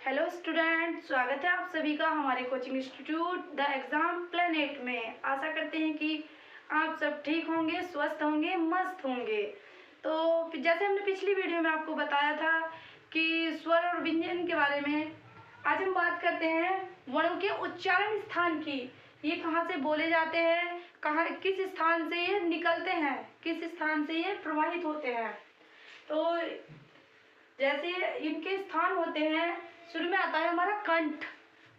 Hello student, स्वागत है आप सभी का हमारे coaching institute the exam planet में। आशा करते हैं कि आप सब ठीक होंगे, स्वस्थ होंगे, मस्त होंगे। तो जैसे हमने पिछली वीडियो में आपको बताया था कि स्वर और व्यंजन के बारे में, आज हम बात करते हैं वर्णों के उच्चारण स्थान की। ये कहाँ से बोले जाते हैं, कहाँ किस स्थान से ये निकलते हैं, किस स्थान से ये प्रवाहित होते हैं। तो जैसे इनके स्थान होते हैं, शुरू में आता है हमारा कंठ।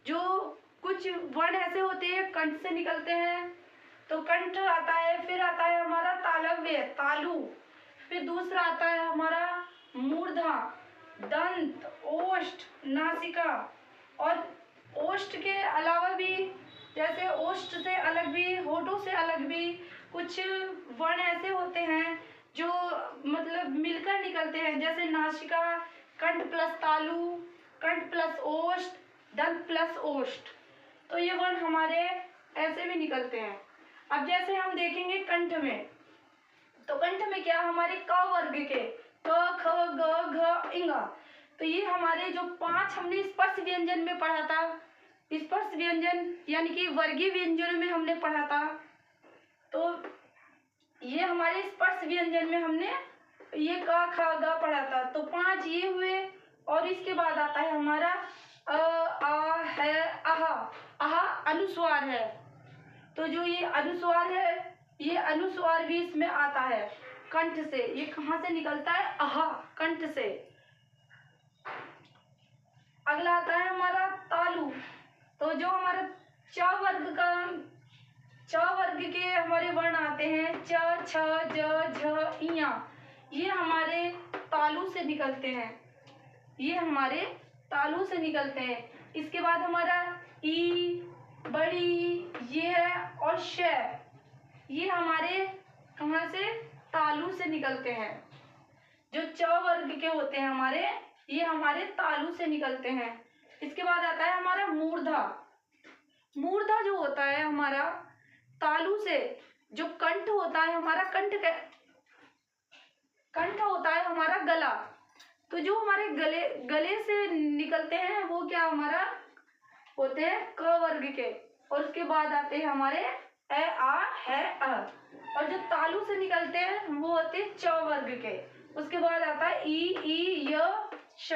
जो कुछ वर्ण ऐसे होते हैं कंठ से निकलते हैं, तो कंठ आता है। फिर आता है हमारा तालव्य, तालु। फिर दूसरा आता है हमारा मूर्धा, दंत, ओष्ठ, नासिका। और ओष्ठ के अलावा भी, जैसे ओष्ठ से अलग भी, होठों से अलग भी कुछ वर्ण ऐसे होते हैं जो मतलब मिलकर निकलते हैं, जैसे नासिका, कंठ प्लस तालु, कंठ प्लस ओष्ठ, दंत प्लस ओष्ठ। तो ये वर्ण हमारे ऐसे भी निकलते हैं। अब जैसे हम देखेंगे कंठ में, तो कंठ में क्या, हमारे क वर्ग के क, ख, ग, घ, इंग। तो ये हमारे जो 5 हमने स्पर्श व्यंजन में पढ़ा था, स्पर्श व्यंजन यानी कि वर्गीय व्यंजनों में हमने पढ़ा था। तो ये हमारे स्पर्श व्यंजन में हमने ये क, ख, ग पढ़ा था। तो 5 ये हुए। और इसके बाद आता है हमारा अ, आ, है, आहा। आहा अनुस्वार है। तो जो ये अनुस्वार है, ये अनुस्वार भी इसमें आता है कंठ से। ये कहाँ से निकलता है? आहा, कंठ से। अगला आता है हमारा तालु। तो जो हमारा च वर्ग का, च वर्ग के हमारे वर्ण आते हैं, च, छ, ज, झ, इया। ये हमारे तालु से निकलते हैं, ये हमारे तालु से निकलते हैं। इसके बाद हमारा ई, बड़ी, ये और श, ये हमारे कहाँ से? तालु से निकलते हैं। जो च वर्ग के होते हैं हमारे, ये हमारे तालु से निकलते हैं। इसके बाद आता है हमारा मूर्धा। मूर्धा जो होता है हमारा तालु से, जो कंठ होता है हमारा, कंठ होता है हमारा गला। तो जो हमारे गले से निकलते हैं वो क्या हमारा होते हैं? क वर्ग के। और उसके बाद आते हैं हमारे ए, आ, है, अ। और जो तालु से निकलते हैं वो होते हैं च वर्ग के। उसके बाद आता है ई, य, श।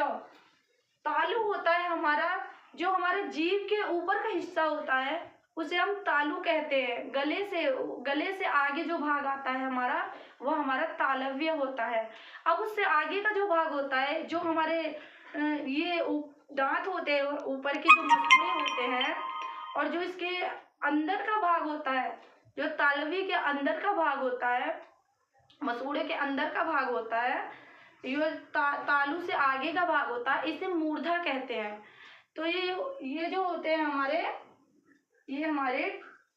तालु होता है हमारा, जो हमारे जीभ के ऊपर का हिस्सा होता है उसे हम तालु कहते हैं। गले से आगे जो भाग आता है हमारा, वह हमारा तालव्य होता है। अब उससे आगे का जो भाग होता है, जो हमारे ये दांत होते हैं, ऊपर के जो मसूड़े होते हैं, और जो इसके अंदर का भाग होता है, जो तालव्य के अंदर का भाग होता है, मसूड़े के अंदर का भाग होता है, ये तालु से आगे का भाग होता है, इसे मूर्धा कहते हैं। तो ये जो होते हैं हमारे, ये हमारे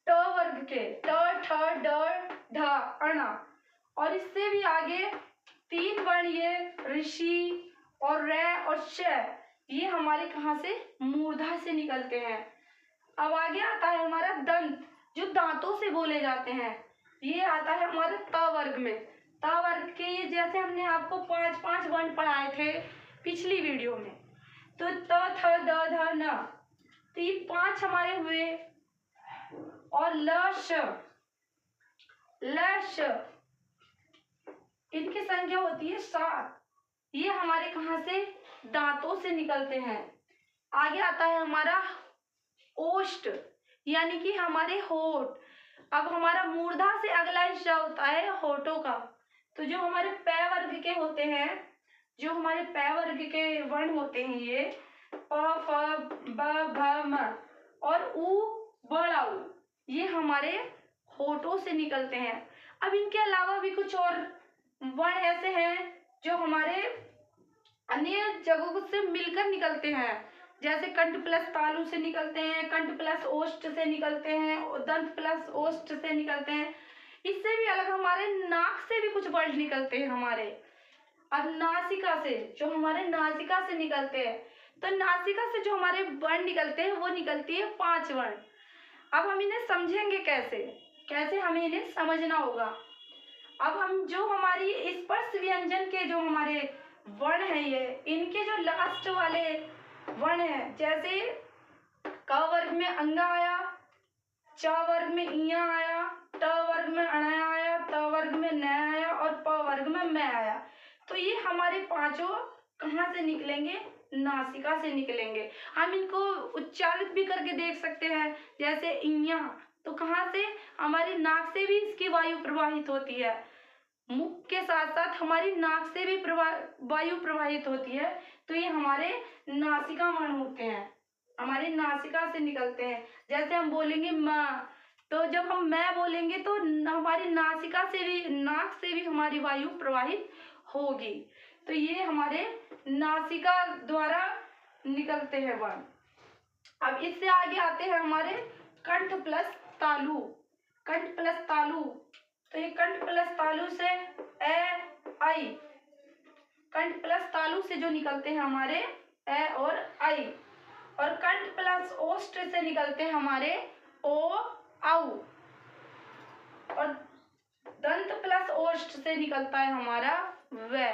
ट वर्ग के, ट, ठ, ड, ढ, अण। और इससे भी आगे 3 वर्ण, ये ऋषि और रै और श, ये हमारे कहाँ से? मूर्धा से निकलते हैं। अब आगे आता है हमारा दंत, जो दांतों से बोले जाते हैं। ये आता है हमारे त वर्ग में। त वर्ग के ये जैसे हमने आपको 5 वर्ण पढ़ाए थे पिछली वीडियो में। तो त, थ, द, ध, न, तो ये 5 हमारे हुए। और ल, श, इनकी संख्या होती है 7। ये हमारे कहाँ से? दांतों से निकलते हैं। आगे आता है हमारा ओष्ठ, यानी कि हमारे होठ। अब हमारा मूर्धा से अगला हिस्सा होता है होठों का। तो जो हमारे पै वर्ग के होते हैं, जो हमारे पै वर्ग के वर्ण होते हैं, ये प, फ, ब, भ, म और उ, बड़ा उ, ये हमारे होठों से निकलते हैं। अब इनके अलावा भी कुछ और वर्ण ऐसे हैं जो हमारे अन्य जगहों से मिलकर निकलते हैं, जैसे कंठ प्लस तालु से निकलते हैं, कंठ प्लस ओष्ठ से निकलते हैं, दंत प्लस ओष्ठ से निकलते हैं। इससे भी अलग हमारे नाक से भी कुछ वर्ण निकलते हैं हमारे। अब नासिका से, जो हमारे नासिका से निकलते हैं, तो नासिका से जो हमारे वर्ण निकलते हैं वो निकलती है 5 वर्ण। अब हम इन्हें समझेंगे कैसे हमें इन्हें समझना होगा। अब हम जो हमारी स्पर्श व्यंजन के जो हमारे वर्ण है, ये इनके जो लास्ट वाले वर्ण है। जैसे क वर्ग में अंगा आया, च वर्ग में इया आया, ट वर्ग में अणया आया, त वर्ग में न आया और प वर्ग में मैं आया। तो ये हमारे पांचों कहाँ से निकलेंगे? नासिका से निकलेंगे। हम इनको उच्चारित भी करके देख सकते हैं। जैसे इया, तो कहाँ से? हमारी नाक से भी इसकी वायु प्रवाहित होती है। मुख के साथ साथ हमारी नाक से भी वायु प्रवाहित होती है। तो ये हमारे नासिका वर्ण होते हैं, हमारी नासिका से निकलते हैं। जैसे हम बोलेंगे माँ, तो जब हम मैं बोलेंगे तो हमारी नासिका से भी, नाक से भी हमारी वायु प्रवाहित होगी। तो ये हमारे नासिका द्वारा निकलते हैं वर्ण। अब इससे आगे आते हैं हमारे कंठ प्लस तालु। कंठ प्लस तालु, तो ये कंठ प्लस तालु से ए आई, कंठ प्लस तालु से जो निकलते हैं हमारे ए और आई, और कंठ प्लस ओष्ठ से निकलते हैं हमारे ओ आउ, और दंत प्लस ओष्ठ से निकलता है हमारा व।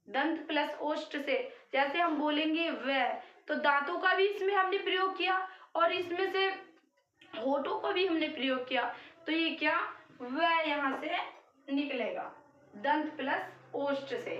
दंत प्लस ओष्ठ से जैसे हम बोलेंगे व, तो दांतों का भी इसमें हमने प्रयोग किया और इसमें से होठों को भी हमने प्रयोग किया। तो ये क्या? व यहाँ से निकलेगा दंत प्लस ओष्ठ से।